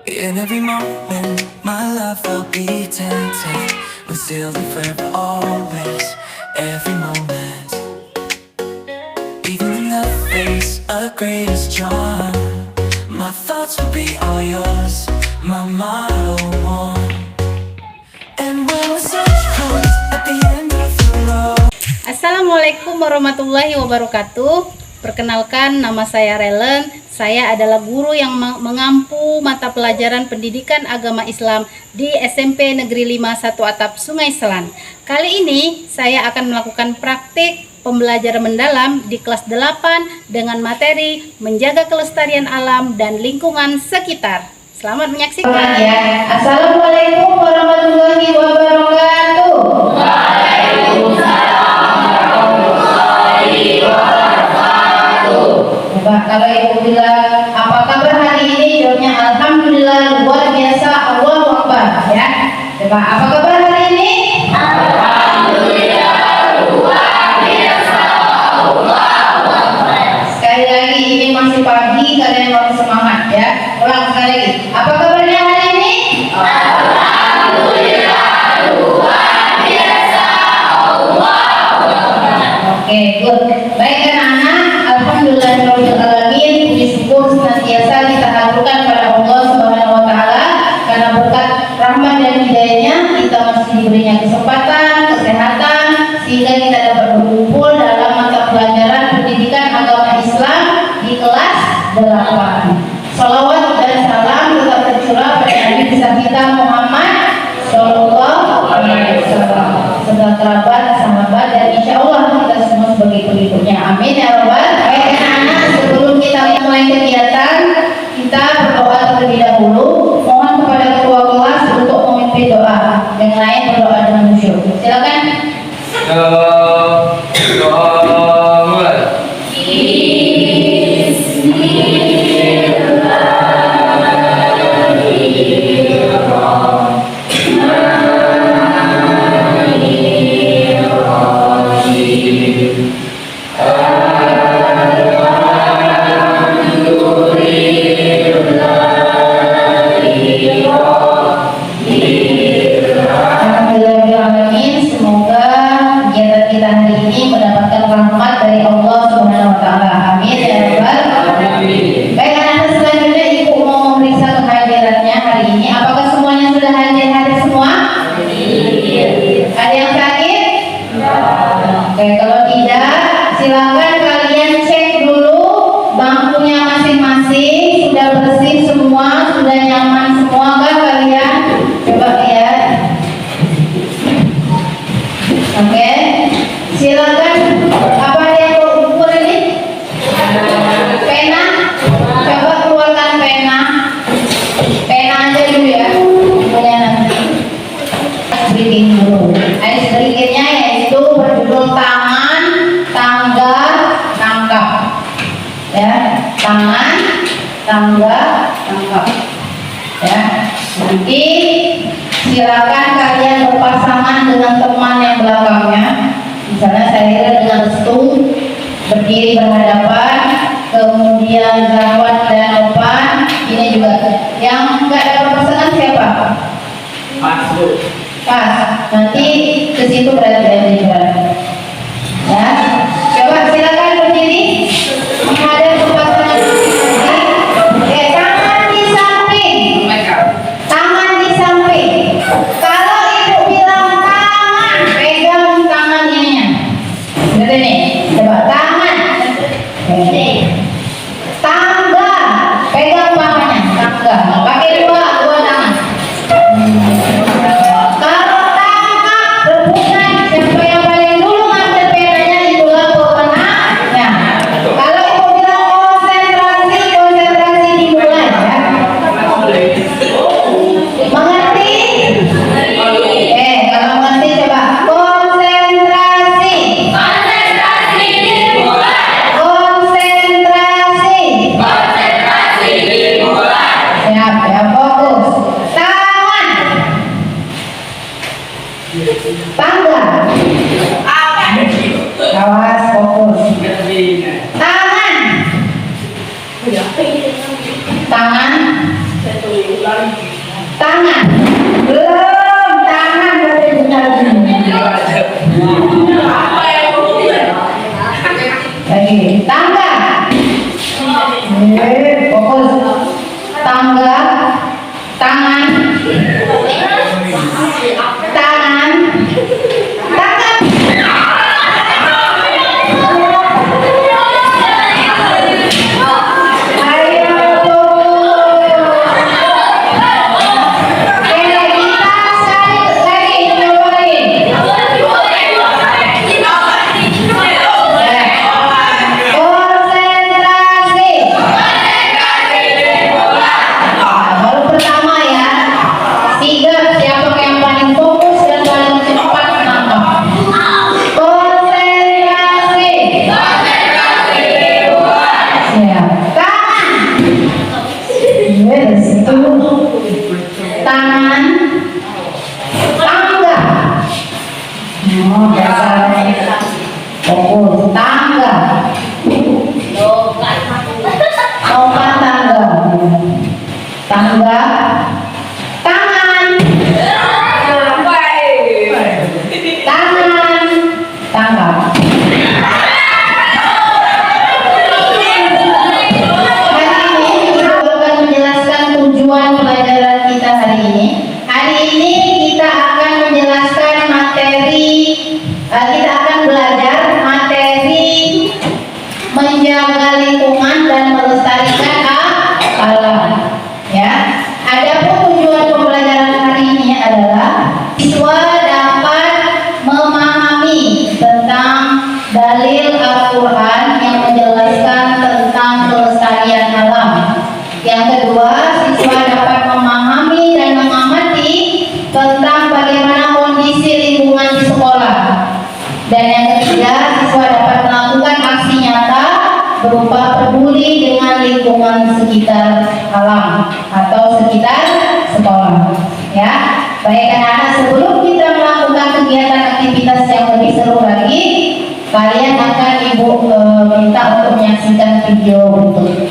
In every moment, my love I'll be tempted. We're still and forever, always, every moment. Even in the face of greatest charm, my thoughts will be all yours, my motto one. And when the sun comes at the end of the road. Assalamualaikum warahmatullahi wabarakatuh. Perkenalkan, nama saya Relen. Saya adalah guru yang mengampu mata pelajaran pendidikan agama Islam di SMP Negeri 5 1 Atap Sungai Selan. Kali ini saya akan melakukan praktik pembelajaran mendalam di kelas 8 dengan materi menjaga kelestarian alam dan lingkungan sekitar. Selamat menyaksikan ya. Assalamualaikum warahmatullahi wabarakatuh. Kalau ibu bilang apa kabar hari ini, jawabnya alhamdulillah, luar biasa, Allahu Akbar ya. Coba, apa kabar hari ini? Alhamdulillah, luar biasa, Allahu Akbar. Sekali lagi, ini masih pagi, kalian harus semangat ya. Ulang sekali lagi, apa kabarnya hari ini? Alhamdulillah, luar biasa, Allahu Akbar. Oke, good. Baik anak-anak, alhamdulillahirobbilalamin, puji syukur senantiasa kita haturkan pada Allah Subhanahu wa taala karena berkat rahmat dan hidayahnya kita masih diberinya kesempatan, kesehatan sehingga kita dapat berkumpul dalam mata pelajaran pendidikan agama Islam di kelas 8. Salawat dan salam tetap tercurah pada Nabi besar kita Muhammad Shallallahu alaihi wasallam, serta kerabat, sahabat, dan insya Allah kita semua sebagai pengikutnya. Amin ya rabbal. Baik anak-anak, sebelum kita mulai kegiatan, kita berdoa terlebih dahulu. Mohon kepada ketua kelas untuk memimpin doa. Yang lain berdoa dengan khusyuk. Silakan. Doa mulai. Tangga, ya. Nanti silakan kalian berpasangan dengan teman yang belakangnya. Misalnya saya dengan restu berdiri berhadapan, kemudian Zawad dan Opan. Ini juga yang enggak ada pasangan siapa? Pas. Nanti ke situ berarti ya. Coba silakan berdiri menghadap ke pasangan. Tangan di samping. Kalau ibu bilang tangan, pegang tangan ininya. Lihat ini, coba tangan. Tangga, pegang pahanya. Tangga, pakai dua tangan. Kalau tangga rebutan, siapa yang paling dulu ngambil penanya itulah pemenangnya. Kalau ibu bilang konsentrasi dimulai ya. Mengerti? Kalau mengerti coba konsentrasi. Siap ya, fokus. Tangan. Tangga. Awas, fokus. Tangan. Tangan. Tangan. Belum, tangan berarti bukan gini. Lagi, tangga. Fokus. Tangga, tangan, tangan, tangan. Ayo fokus. Oke, kita lagi cobain. Konsentrasi. Baru pertama ya. Sigap siapa yang paling fokus dan paling cepat menangkap. Konsentrasi. Siap. Tangan. Yes, itu. Tangan. Tangga. Oh, biasa. Fokus. Tangga. Lompat tangga. Tangga. Tangan. Tangan. Tangga. Hari ini kita akan menjelaskan tujuan pelajaran kita hari ini. Hari ini kita akan menjelaskan materi, kita akan belajar materi menjaga lingkungan dan melestarikan alam. Ya. Adapun tujuan pembelajaran hari ini adalah siswa dapat memahami tentang dalil Al-Quran yang menjelaskan tentang kelestarian alam. Yang kedua, siswa dapat memahami dan mengamati tentang bagaimana kondisi lingkungan di sekolah. Dan yang ketiga, siswa dapat melakukan aksi nyata berupa peduli dengan lingkungan sekitar alam atau sekitar sekolah. Ya, baik anak-anak, sebelum kita melakukan kegiatan aktivitas yang lebih seru lagi, kalian akan ibu minta untuk menyaksikan video berikut.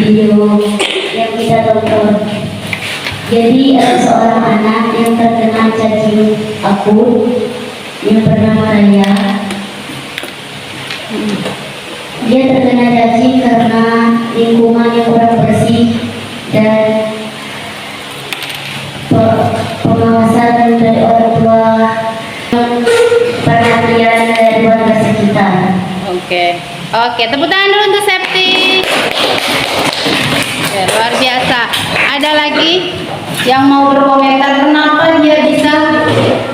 Video yang kita tonton. Jadi ada seorang anak yang terkena cacing akut yang bernama Raya. Dia terkena cacing karena lingkungan yang kurang bersih dan pengawasan dari orang tua, perhatian dari warga sekitar. Oke, tepuk tangan dulu untuk Septi. Oke, luar biasa. Ada lagi yang mau berkomentar kenapa dia bisa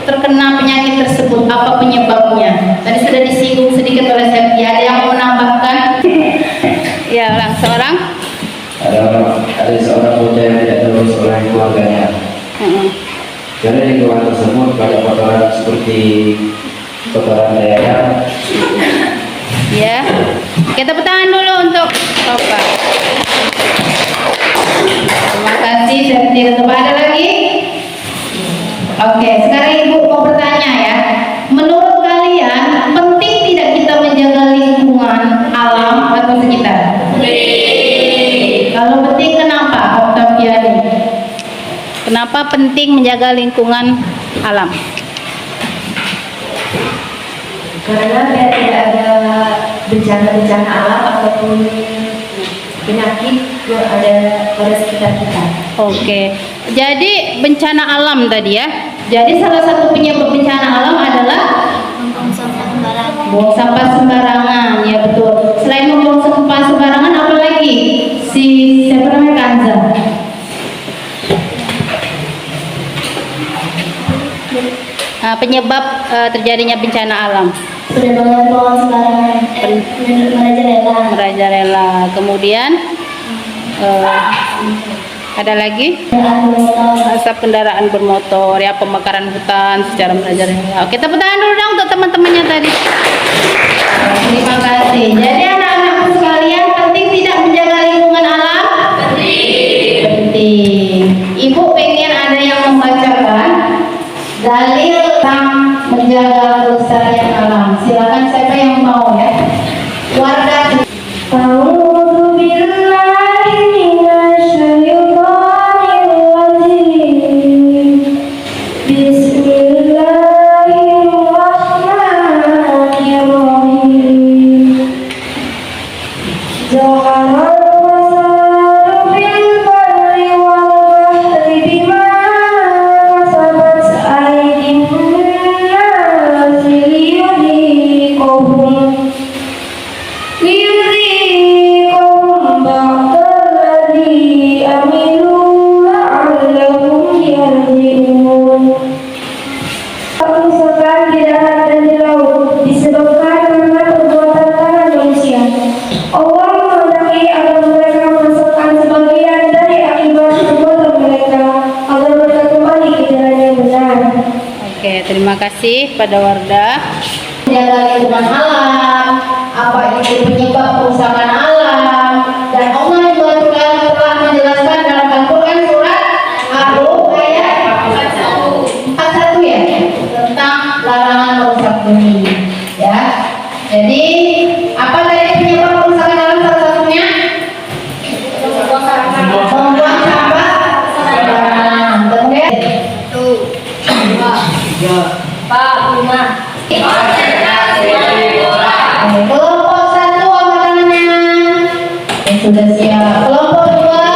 terkena penyakit tersebut? Apa penyebabnya? Tadi sudah disinggung sedikit oleh Septi. Ada yang mau menambahkan? Ya, langsung orang. Ada seorang bocah yang tidak terurus oleh keluarganya. Karena lingkungan tersebut banyak kotoran seperti kotoran daerah. Ya. Oke, tepuk tangan dulu untuk Bapak. Terima kasih, Septi. Ada lagi? Oke, sekarang Ibu mau bertanya ya. Menurut kalian penting tidak kita menjaga lingkungan alam atau sekitar? Kalau penting, kenapa, Oktaviani? Kenapa penting menjaga lingkungan alam? Karena biar tidak ada bencana-bencana alam ataupun penyakit yang ada pada sekitar kita. Oke, jadi bencana alam tadi ya. Jadi salah satu penyebab bencana alam adalah buang sampah sembarangan. Ya betul. Selain membuang sampah sembarangan, apa lagi? Siapa namanya, Kanza? Penyebab terjadinya bencana alam. Penerbangan pohon sembarangan, merajalela. Merajalela. Kemudian ada lagi asap kendaraan bermotor, ya pembakaran hutan secara merajalela. Oke, tepuk tangan dulu dong untuk teman-temannya tadi. Terima kasih. Jadi anak-anakku sekalian, penting tidak menjaga lingkungan alam? Penting. Ibu pengen ada yang membacakan dalil tentang menjaga kelestarian alam. Silakan siapa yang mau ya. Warga. A'udzu billahi minasyaitonir rajim. Bismillahirrahmanirrahim. Zaharal fasadu fil barri wal bahri bima kasabat aydin nasi liyudhiqahum ba'dalladzi amilu la'allahum yarji'un. Kerusakan di darat dan di laut disebabkan karena perbuatan tangan manusia. Allah menghendaki agar mereka merasakan sebagian dari akibat perbuatan mereka agar mereka kembali ke jalan yang benar. Oke, terima kasih pada Wardah. Menjaga lingkungan alam, apa itu penyebab kerusakan alam, dan Allah juga telah menjelaskan dalam Al-Quran surat Ar-Rum ayat 41 ya, tentang larangan merusak bumi ya. Jadi apa tadi penyebab kerusakan alam? Salah satunya membuang sampah sembarangan. Kemudian kelompok satu apa namanya? Sudah siap. Kelompok dua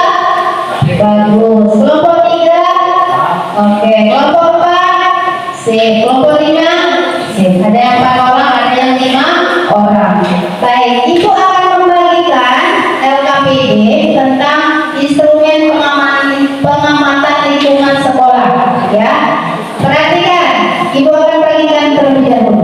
bagus. Kelompok tiga oke. Kelompok empat sip. Kelompok lima sip. Ada yang 4 orang, ada yang 5 orang. Baik, ibu akan membagikan LKPD tentang instrumen pengamatan lingkungan sekolah ya. Perhatikan, ibu akan bagikan terlebih dahulu.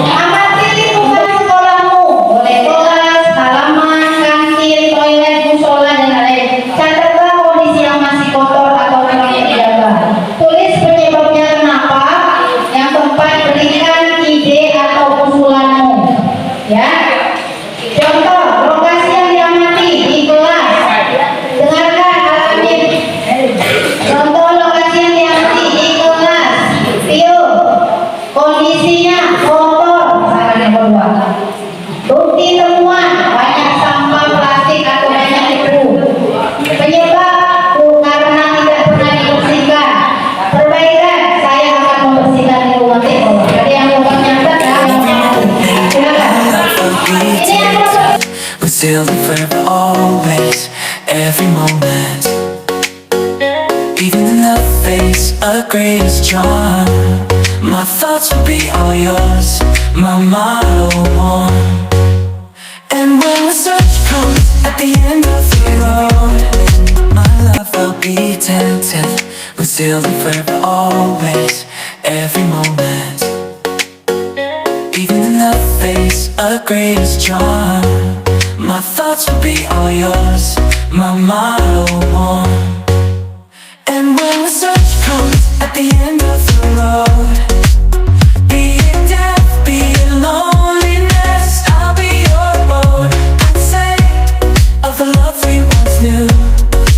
Amati lingkungan sekolahmu, boleh kelas, halaman, kantin, toilet, musola dan lain-lain. Catatlah kondisi yang masih kotor atau kurang terjaga. Tulis penyebabnya kenapa. Yang keempat, berikan ide atau usulanmu. Ya. Contoh, lokasi yang diamati di kelas. Dengarkan Al-Amin. Contoh lokasi yang diamati di kelas. View. Kondisinya kotor. Misalkan yang kedua. Bukti temuan, banyak sampah plastik atau banyak debu. Penyebab karena tidak pernah dibersihkan. Perbaikan, saya akan membersihkan lingkungan sekolah. Jadi yang lupa nyatet ya. Silakan. Ini yang pertama. We're still forever, always, every moment. Even in the face of greatest charm, my thoughts will be all yours, my motto one. And when the search comes at the end of the road, my love will be tempted. We're still forever, always, every moment. Even in the face of greatest charm, my thoughts will be all yours, my motto one. And when the search comes at the end of the road, be it death, be it loneliness, I'll be your road. I'd say of the love we once knew,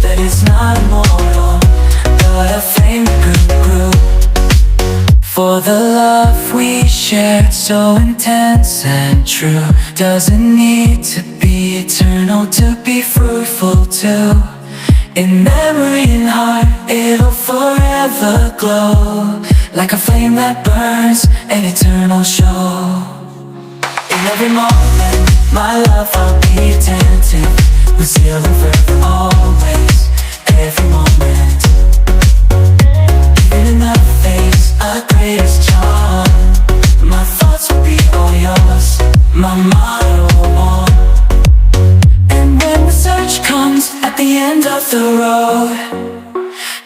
that it's not immortal, but a flame that grew. For the love we shared, so intense and true, doesn't need to be eternal to be fruitful too. In memory and heart, it'll forever glow, like a flame that burns, an eternal show. In every moment, my love I'll be tempted. We're still forever, always, every moment. Even in the face of greatest charm, my thoughts will be all yours, my motto on. And when the search comes at the end of the road,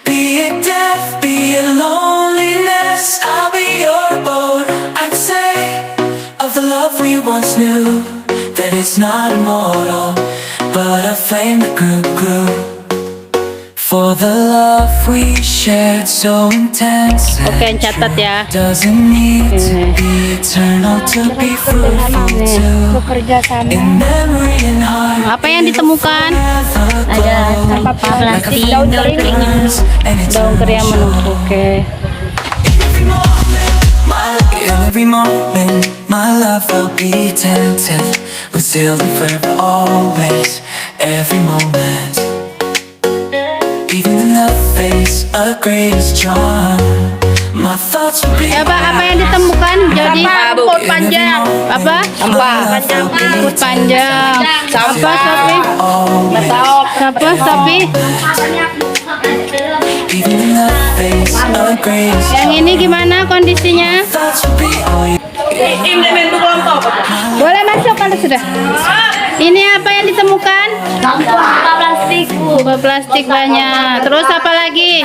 be it death, be it loneliness, I'll be your abode. I'd say of the love we once knew that it's not immortal, but a flame that grew. For the love we shared so intensely, Oke, catat ya. doesn't need to be eternal to be fruitful too. Bekerja sama. In memory and heart, Apa yang ditemukan? ada sampah plastik, daun kering yang menumpuk. Oke. In every moment, my love will be tempted, but still and forever always. Every moment, even in the face of greatest charm, my thoughts will be. Ya, Pak, apa yang ditemukan? Jadi rumput panjang. Apa? Sampah. Rumput panjang. Apa, Sofi? Apa, Sofi? Even in the face of greatest Yang ini gimana kondisinya? thoughts will be all you. Boleh masuk kalau sudah. Ini apa yang ditemukan? Sampah plastik. Sampah plastik banyak. Terus apa lagi?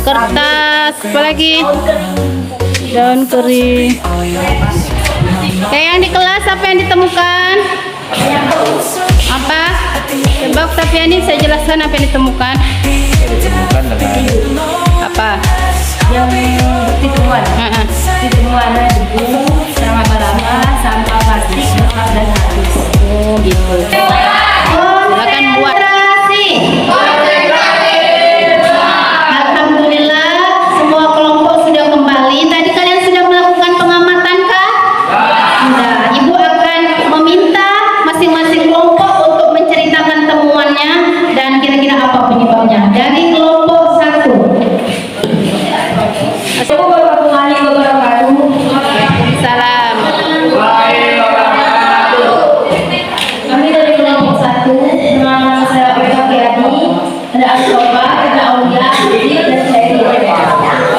Kertas. Apa lagi? Daun kering. Kayak yang di kelas apa yang ditemukan? Apa? Coba Oktaviani saya jelaskan apa yang ditemukan. Ditemukan dengan Apa? Yang ditemuan debu, lama-lama, sampah plastik, bekas dan habis. Oh gitu. Silakan buat. Alhamdulillah, semua kelompok sudah kembali. Tadi kalian sudah melakukan pengamatan kah? Sudah. Ibu akan meminta masing-masing kelompok untuk menceritakan temuannya dan kira-kira apa penyebabnya. Dari kelompok 1. Assalamualaikum warahmatullahi wabarakatuh. Salam. Kami dari kelompok 1, nama saya Eva Giani, ada Asrofa, ada Aulia, Adit, dan saya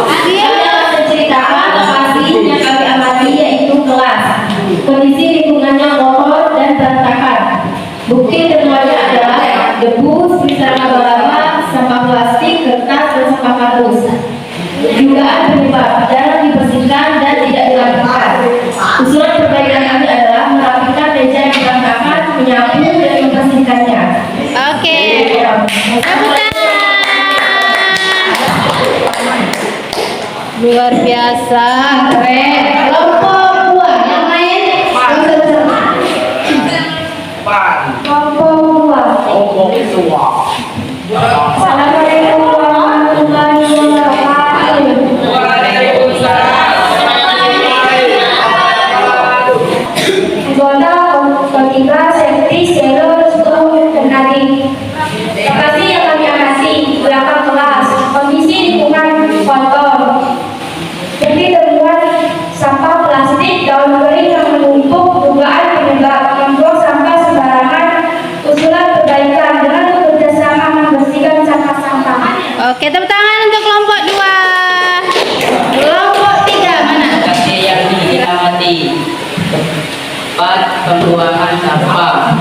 Kami akan menceritakan lokasi yang kami amati yaitu kelas. Kondisi lingkungannya kotor dan berantakan. Bukti temuannya adalah debu, sisa laba-laba, sampah plastik, kertas, dan sampah kardus. Dugaan penyebab jarang dibersihkan dan tidak dilakukan. Usulan perbaikan kami adalah merapikan meja yang berantakan, menyapu dan membersihkannya. Oke. Tepuk tangan. Luar biasa. Keren. Kelompok 2 yang lain. Kelompok 2. Assalamualaikum warahmatullahi wabarakatuh. Anggota ketiga safety zero dan adik. Lokasi yang kami amati belakang kelas. Kondisi lingkungan kotor. Jadi temuan sampah plastik, daun kering yang menumpuk, dugaan penyebab membuang sampah sembarangan. Usulan perbaikan dengan bekerjasama membersihkan sampah-sampah. Oke, tepuk tangan untuk kelompok 2. Kelompok 3 mana? Lokasi yang diamati tempat pembuangan sampah,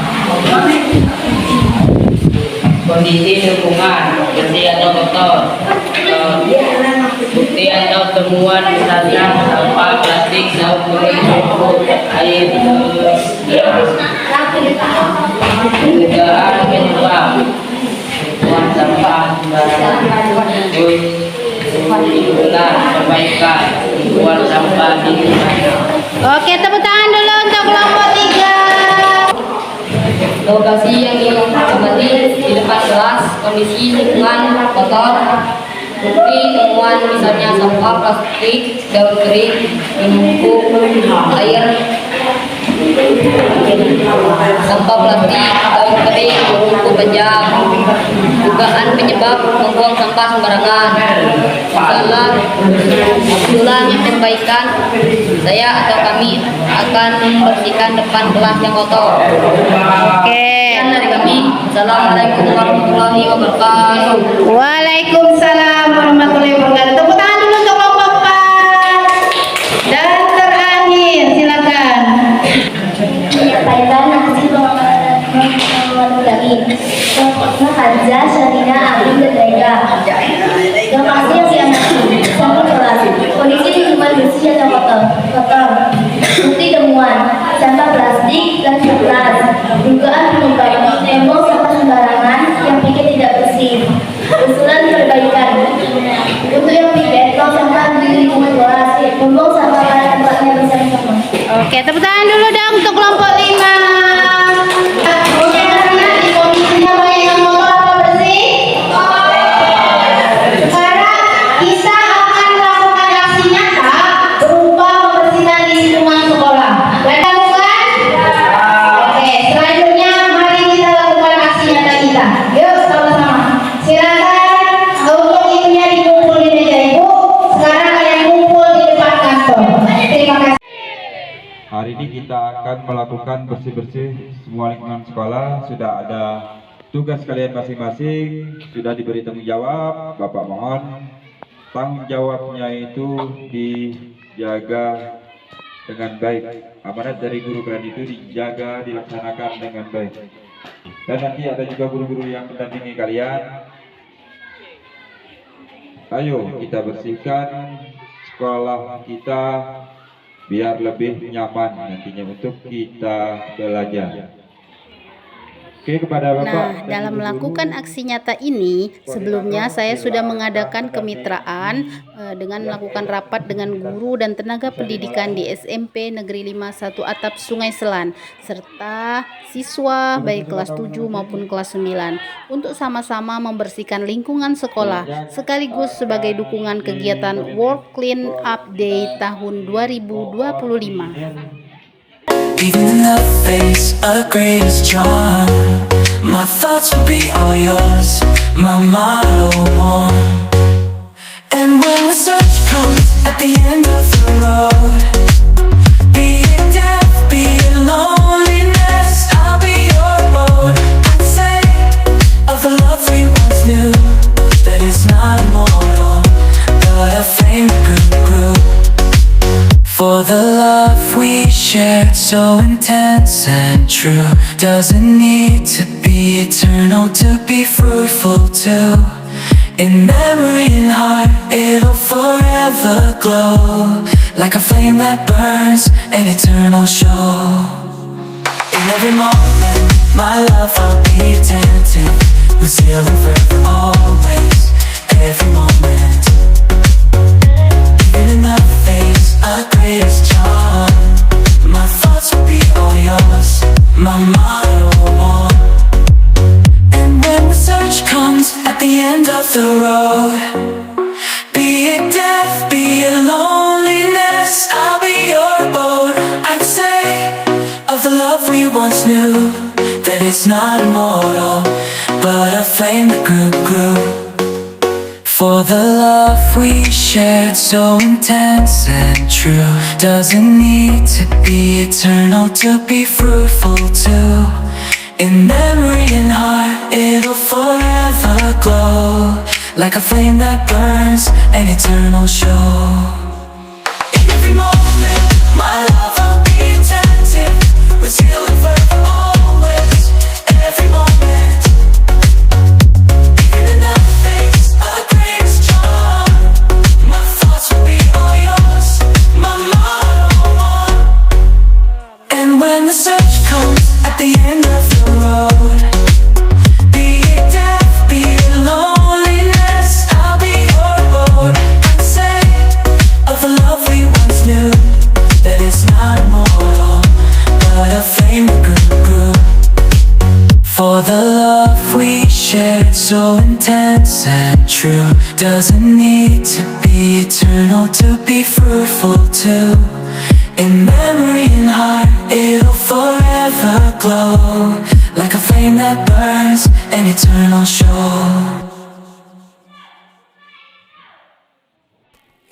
kondisi lingkungan bersih atau kotor, bukti atau temuan misalnya sampah plastik, daun kering, rumput, air, dugaan penyebab temuan sampah sembarangan. Usulan perbaikan lingkungan sampah di Oke, tepuk tangan dulu untuk kelompok 3. lokasi yang diamati di depan kelas, kondisi lingkungan kotor, bukti temuan misalnya sampah plastik, daun kering, menumpuk, air, sampah plastik, daun kering, menumpuk pejam, dugaan penyebab membuang sampah sembarangan. Usulan perbaikan, saya atau kami akan membersihkan depan kelas yang kotor. Oke. Sekian dari kami. Assalamualaikum warahmatullahi wabarakatuh. Waalaikumsalam warahmatullahi wabarakatuh. Tepuk tangan dulu untuk kelompok 4. Dan terakhir, silakan. Faedah Nasi menunggangi Contohnya Hamzah, Syarina, Alim, dan Rega. Lokasi yang diamati sampel kelas. Kondisi lingkungan bersih atau kotor. Bukti temuan sampah plastik dan kertas. Dugaan penyebab tembok sampah sembarangan yang pikir tidak bersih. Usulan perbaikan untuk yang pikir tong sampah di lingkungan kelas. Membuang sampah pada tempatnya bersama-sama. Oke, tepuk tangan dulu dong untuk kelompok 5. Oke, karena di kondisinya banyak yang kotor apa bersih? Sekarang kita akan melakukan aksi nyata berupa membersihkan di lingkungan sekolah. Mereka bukan? Oke, selanjutnya mari kita lakukan aksi nyata kita. Yuk sama-sama. Silakan untuk itunya dikumpul di meja ibu. Sekarang kalian kumpul di depan kantor. Terima kasih. Hari ini kita akan melakukan bersih-bersih semua lingkungan sekolah. Sudah ada tugas kalian masing-masing, sudah diberi tanggung jawab. Bapak mohon tanggung jawabnya itu dijaga dengan baik. Amanat dari guru kalian itu dijaga, dilaksanakan dengan baik. Dan nanti ada juga guru-guru yang mendampingi kalian. Ayo kita bersihkan sekolah kita biar lebih nyaman nantinya untuk kita belajar. Oke, kepada Bapak. Nah, dan dalam Ibu melakukan guru, aksi nyata ini, sebelumnya saya sudah mengadakan kemitraan dengan melakukan rapat dengan guru dan tenaga pendidikan di SMP Negeri 51 Atap Sungai Selan, serta siswa baik kelas 7 maupun kelas 9, untuk sama-sama membersihkan lingkungan sekolah, sekaligus sebagai dukungan kegiatan World Clean Up Day tahun 2025. Even in the face of greatest charm, my thoughts will be all yours, my motto one. And when the search comes at the end of the road, be it death, be it loneliness, I'll be your road. I'd say of the love we once knew, that is not immortal, but a flame that grew. For the love we shared, so intense and true, doesn't need to be eternal to be fruitful too. In memory and heart, it'll forever glow, like a flame that burns, an eternal show. In every moment, my love I'll be attentive, with zeal and forever always, every moment. Even in the face of greatest charm, my thoughts will be all yours, my motto one. And when the search comes at the end of the road, be it death, be it loneliness, I'll be your boat. I'd say of the love we once knew, that it's not immortal, but a flame that grew. For the love we shared, so intense and true, doesn't need to be eternal to be fruitful too. In memory and heart, it'll forever glow, like a flame that burns, an eternal show. In every moment, my love I'll be attentive, with zeal and fervor always, every moment. When the search comes at the end of the road, be it death, be it loneliness, I'll be your boat. I'd say of the love we once knew, that it's not immortal, but a flame that grew. For the love we shared, so intense and true, doesn't need to be eternal to be fruitful too. In memory and heart, it'll forever glow, like a flame that burns, an eternal show.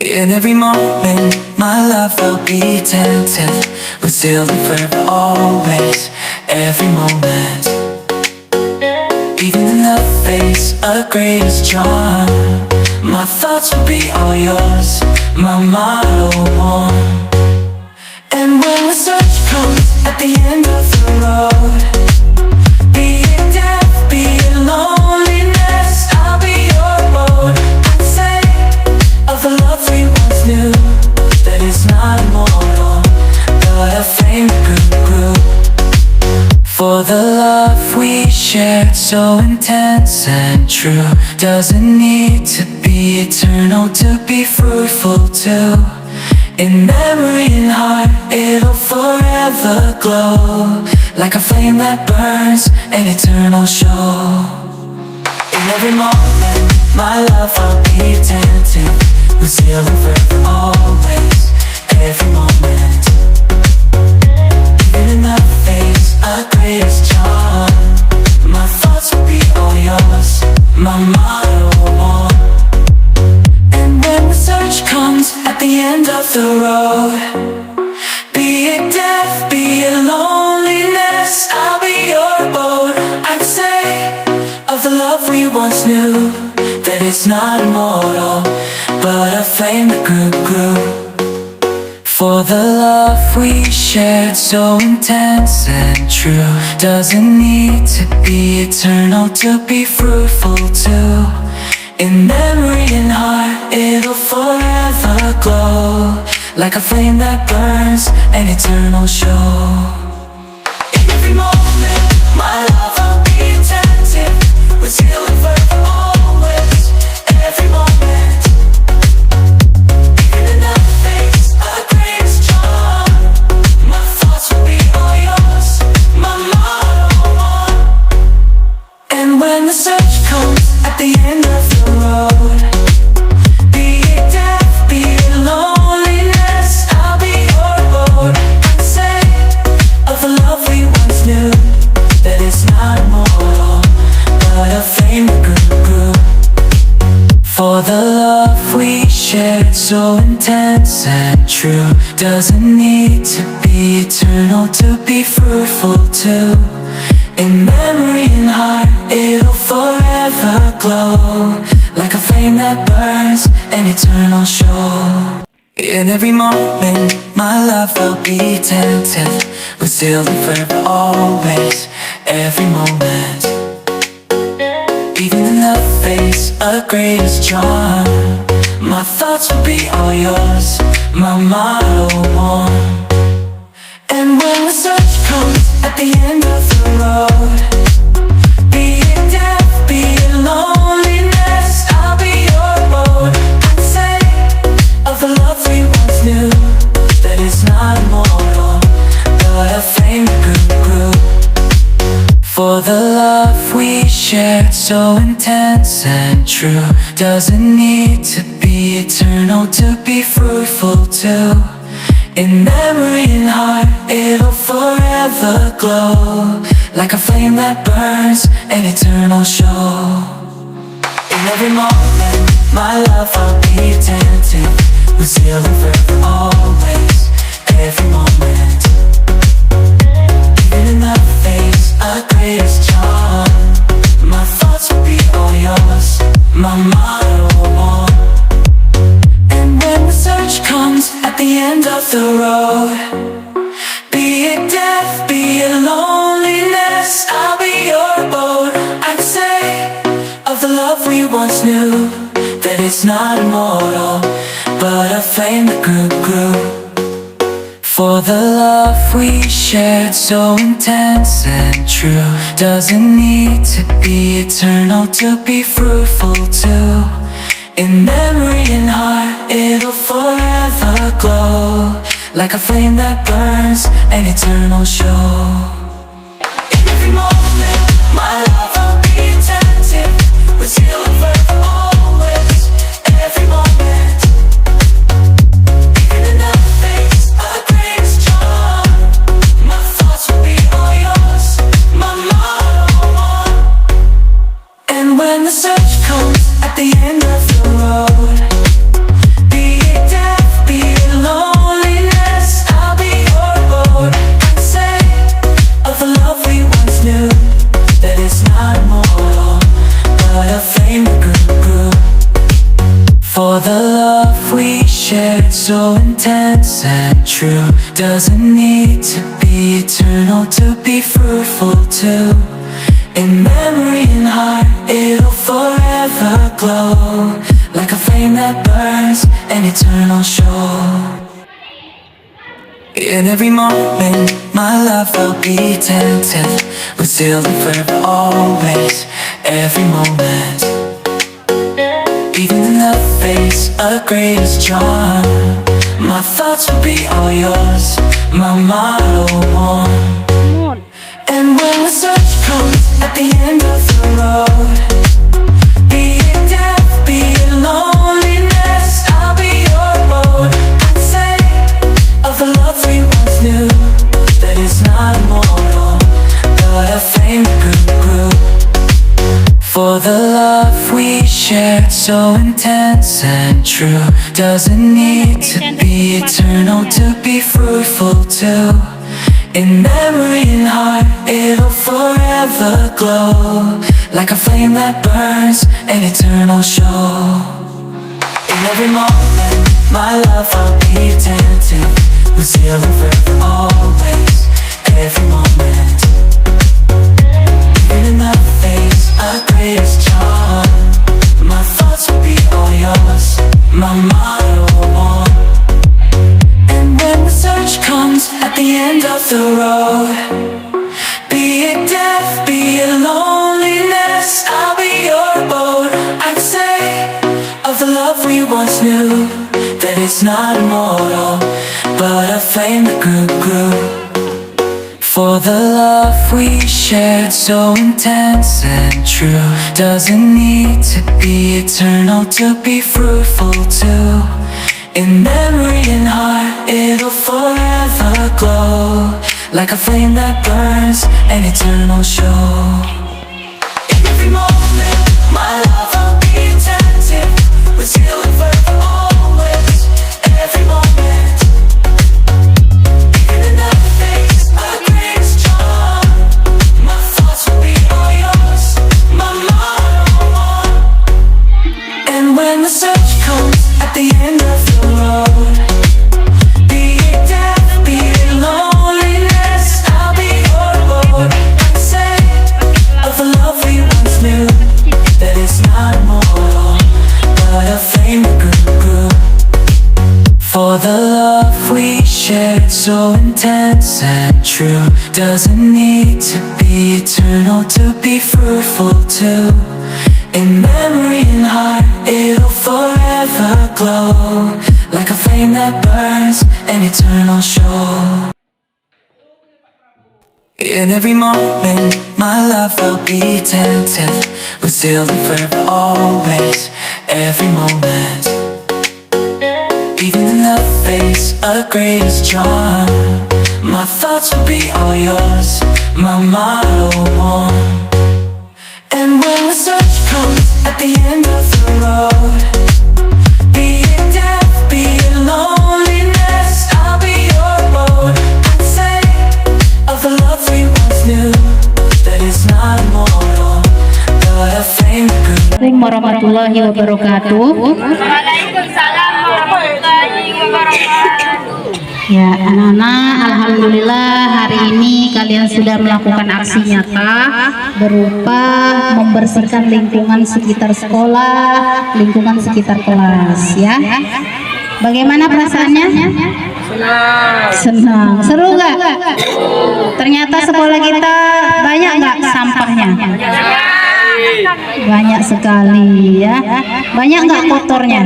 In every moment, my love will be attentive, with zeal and fervor always, every moment. Even in the face of greatest charm, my thoughts will be all yours, my motto one. And when the search comes at the end of the shared, so intense and true, doesn't need to be eternal to be fruitful too. In memory and heart, it'll forever glow, like a flame that burns, an eternal show. In every moment, my love I'll be attentive, with zeal and fervor always, every moment. Even in the face of greatest charm, my thoughts will be all yours, my motto one. And when the search comes at the end of the road, be it death, be it loneliness, I'll be your abode. I'd say of the love we once knew, that it's not immortal, but a flame that grew. For the love we shared, so intense and true, doesn't need to be eternal to be fruitful too. In memory and heart, it'll forever glow, like a flame that burns, an eternal show. In every moment, my love I'll be attentive, with zeal and fervor always, every moment. Even in the face of greatest charm, my thoughts will be all yours, my motto one. And when the search comes at the end of the road, be it death, be it loneliness, I'll be your abode. I'd say of the love we once knew, that it's not immortal, but a flame that grew. For the love we shared, so intense and true, doesn't need to be eternal to be fruitful too. In memory and heart, it'll forever glow, like a flame that burns, an eternal show. In every moment, my love will be attentive, with zeal and fervor always, every moment. Even in the face of greatest charm, my thoughts will be all yours, my motto one. And when the search comes at the end of the road, be it death, be it loneliness, I'll be your abode. I'd say of the love we once knew, that it's not immortal, but a flame that grew. For the love we shared, so intense and true, doesn't need to be eternal to be fruitful too. In memory and heart, it'll forever glow, like a flame that burns, an eternal show. In every moment, my love I'll be attentive, with zeal and fervor always, every moment. Even in the face of greatest charm, my thoughts will be all yours, my motto one. And when the search comes at the end of the road, be it death, be it loneliness, I'll be your abode. I'd say of the love we once knew, that it's not immortal, but a flame that grew. For the love we shared, so intense and true, doesn't need to be eternal to be fruitful too. In memory and heart, it'll forever glow, like a flame that burns, an eternal show. In every moment, my love I'll be attentive, with zeal and fervor always, every moment. Even in the face of greatest charm, my thoughts will be all yours, my motto one. And when the search comes at the end of the road, be it death, be it loneliness, I'll be your abode. I'd say of the love we once knew, that it's not immortal, but a flame that grew. For the love we shared, so intense and true, doesn't need to be eternal to be fruitful too. In memory and heart, it'll forever glow, like a flame that burns, an eternal show. In every moment, my life I'll be attentive. We're still and forever, always, every moment. Even in the face of greatest charm, my thoughts will be all yours, my motto one. And when the search comes at the end of the road, be it death, be it loneliness, I'll be your road. I'd say of the love we once knew, that is not immortal, but a flame that grew. For the love we shared, so intense and true, doesn't need to be eternal to be fruitful too. In memory and heart, it'll forever glow, like a flame that burns, an eternal show. In every moment, my love I'll be attentive, we're still and forever, always, every moment. Even in the face of greatest charm, my thoughts will be all yours, my motto one. And when the search comes at the end of the road, be it death, be it loneliness, I'll be your boat. I'd say of the love we once knew, that it's not immortal, but a flame that grew. For the love we shared, so intense and true, doesn't need to be eternal to be fruitful too. In memory and heart, it'll forever glow, like a flame that burns, an eternal show. In every moment, my love I'll be attentive, we're still and forever, always, every moment. Even in the face of greatest charm, my thoughts will be all yours, my motto one. And when the search comes at the end of the road, be it death, be it loneliness, I'll be your road. I'd say of the love we once knew, that it's not immortal, but a flame that grew. For the love we shared, so intense and true, doesn't need to be eternal to be fruitful too. In memory and heart, it'll forever glow, like a flame that burns, an eternal show. In every moment, my love I'll be attentive, we're still and forever, always, every moment. Even in the face of greatest charm, my thoughts will be all yours, my motto one. And when the search comes at the end of the road, be it death, be it loneliness, I'll be your road. I'd say of the love we once knew, that is not immortal, but a flame that grew. Assalamualaikum warahmatullahi wabarakatuh. Waalaikumsalam warahmatullahi wabarakatuh. Ya, anak-anak, alhamdulillah hari ini kalian sudah melakukan aksi nyata berupa membersihkan lingkungan sekitar sekolah, lingkungan sekitar kelas, ya. Bagaimana perasaannya? Senang. Seru nggak? Ternyata sekolah kita banyak nggak sampahnya? Banyak sekali, ya. Banyak nggak kotornya?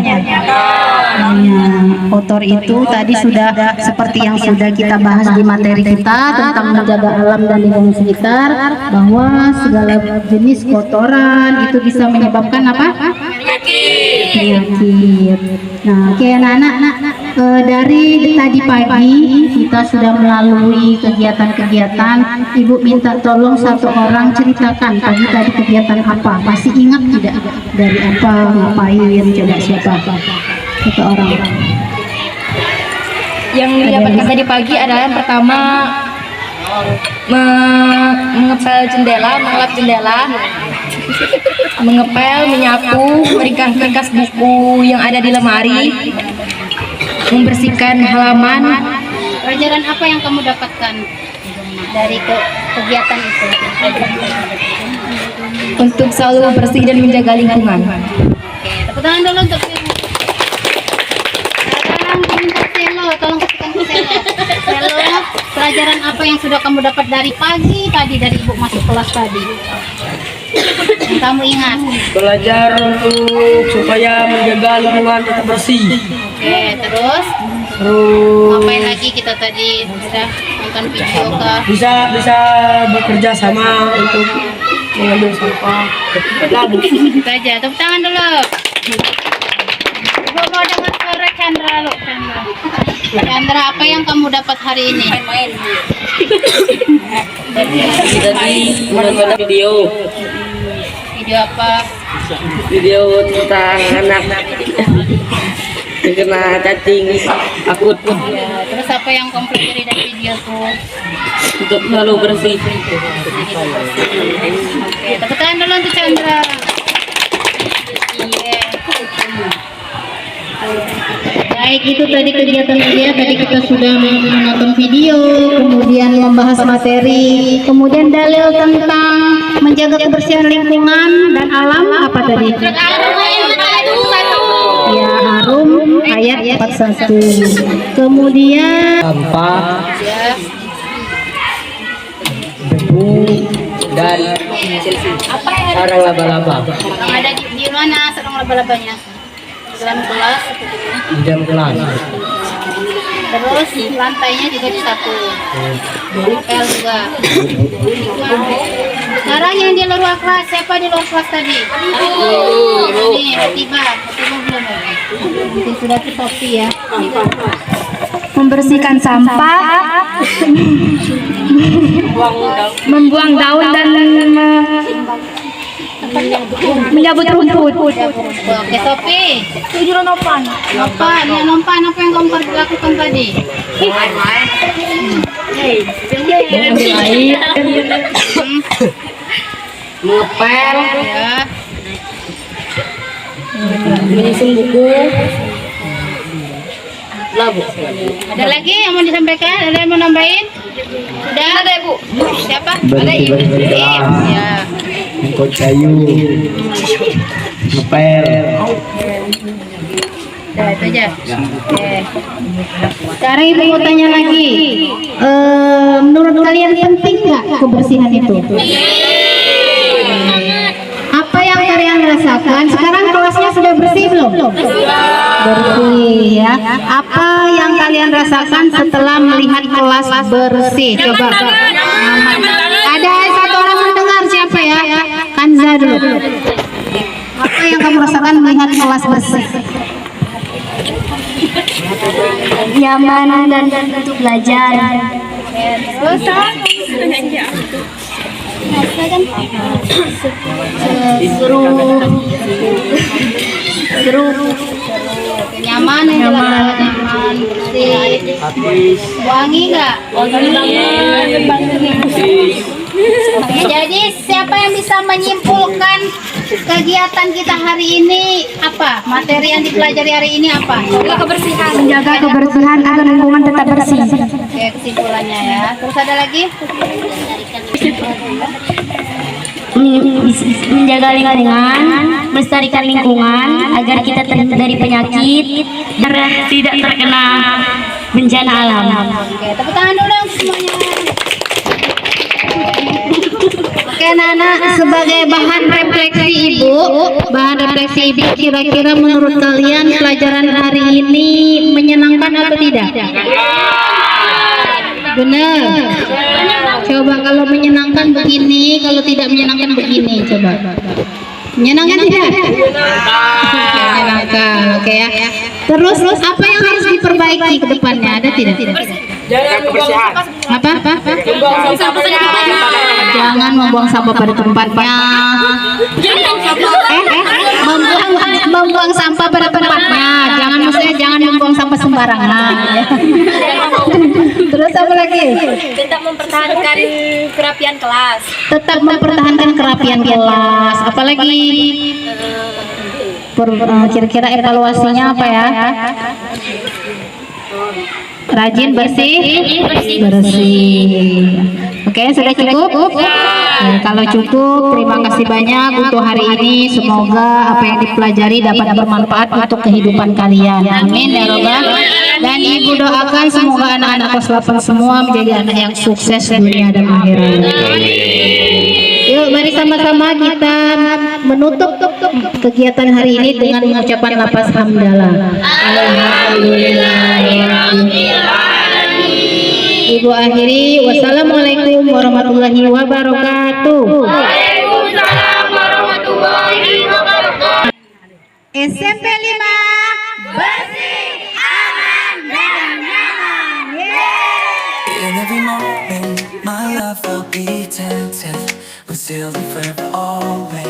Banyak. Kotor itu tadi sudah seperti yang sudah kita bahas di materi kita tentang menjaga alam dan lingkungan sekitar, bahwa segala jenis kotoran itu bisa menyebabkan apa? Penyakit. Nah, oke anak-anak, dari tadi pagi kita sudah melalui kegiatan-kegiatan. Ibu minta tolong satu orang ceritakan pagi tadi kegiatan apa? Masih ingat tidak? Dari apa, ngapain? Coba siapa? Satu orang. Yang didapatkan tadi pagi adalah yang pertama mengepel jendela, mengelap jendela, mengepel, menyapu, meringkas buku yang ada di lemari, membersihkan halaman. Pelajaran apa yang kamu dapatkan dari kegiatan itu? Untuk selalu bersih dan menjaga lingkungan. Oke, tepuk tangan dulu untuk Selo. Sekarang minta Selo, tolong kasihkan ke Selo. Selo pelajaran apa yang sudah kamu dapat dari pagi tadi dari ibu masuk kelas tadi? Yang kamu ingat? Belajar untuk supaya menjaga lingkungan tetap bersih. Oke, terus Terus ngapain lagi kita tadi? Sudah nonton video kah? bisa bekerja sama untuk mengambil sampah. Itu aja. Tepuk tangan dulu. Ibu mau dengar suara Chandra lu. Chandra, apa yang kamu dapat hari ini? Tadi menonton video Video apa? tentang anak yang kena cacing akut Ya, terus apa yang kamu pelajari dari video tuh? untuk selalu bersih. Oke, tepuk tangan dulu untuk Chandra. Oke. Baik, itu tadi kegiatan dia. Tadi kita sudah menonton video, kemudian membahas materi, kemudian dalil tentang menjaga kebersihan lingkungan dan alam apa tadi? Ya, Harum ayat 41. Kemudian Sampah, ya, debu, dan sarang laba-laba yang ada di mana sarang laba-labanya? Dalam kelas. di dalam kelas. Terus lantainya juga disapu. Pel juga. Sekarang yang di luar kelas, siapa di luar kelas tadi? Ini Hatiba belum lagi. Itu sudah ke Sofi ya. Membersihkan sampah, membuang daun dan menyabut rumput. Oke Sofi. Tujuh nopan. Nompan apa yang kamu lakukan tadi? Mengambil air, mengepel, Ya. menyusun buku, labu. Ada lagi yang mau disampaikan? Ada yang mau nambahin? Sudah? Ada Ibu. Siapa? Ada Ibu. Ya. Angkut kayu, ngepel. Udah itu aja. Oke. Sekarang Ibu mau tanya lagi. Menurut kalian penting nggak kebersihan itu? Apa yang kalian rasakan? Sekarang kelasnya sudah bersih belum? Bersih ya. Apa yang kalian rasakan setelah melihat kelas bersih? Coba. Ada satu orang mendengar siapa ya? Kanza dulu. Apa yang kamu rasakan melihat kelas bersih? Nyaman dan untuk belajar. Terus seru, nyaman, nyaman, bersih, wangi nggak? Oke, jadi siapa yang bisa menyimpulkan kegiatan kita hari ini apa? Materi yang dipelajari hari ini apa? Menjaga kebersihan agar lingkungan tetap bersih. Oke, kesimpulannya ya. Terus ada lagi? Menjaga lingkungan, melestarikan lingkungan agar kita terhindar dari penyakit dan tidak terkena bencana alam. Oke, tepuk tangan dulu dong semuanya. Oke, Nana, sebagai bahan refleksi Ibu, kira-kira menurut kalian pelajaran hari ini menyenangkan atau tidak? Benar. Coba kalau menyenangkan begini, kalau tidak menyenangkan begini, coba. Menyenangkan tidak? Menyenangkan, oke ya. Terus apa yang harus diperbaiki ke depannya? Ada tidak? Apa? Jangan membuang sampah pada tempatnya. Membuang sampah pada tempatnya. Jangan membuang sampah sembarangan. Terus apa lagi? Tetap mempertahankan kerapian kelas. Tetap mempertahankan kerapian kelas. Apalagi kira-kira evaluasinya apa ya? Rajin, bersih. Oke, sudah cukup? Kalau cukup, terima kasih banyak untuk hari ini. Semoga apa yang dipelajari dapat bermanfaat untuk kehidupan kalian. Amin ya Rabbal. Dan ibu doakan semoga anak-anak kelas 8 semua menjadi anak yang sukses dunia dan akhirat. Yuk, mari sama-sama kita menutup kegiatan hari ini dengan mengucapkan lafaz hamdalah. Ibu akhiri, wassalamualaikum warahmatullahi wabarakatuh. Waalaikumsalam warahmatullahi wabarakatuh. SMP 5 bersih, aman, dan nyaman. In every moment, my love will be attentive, concealed and forever always.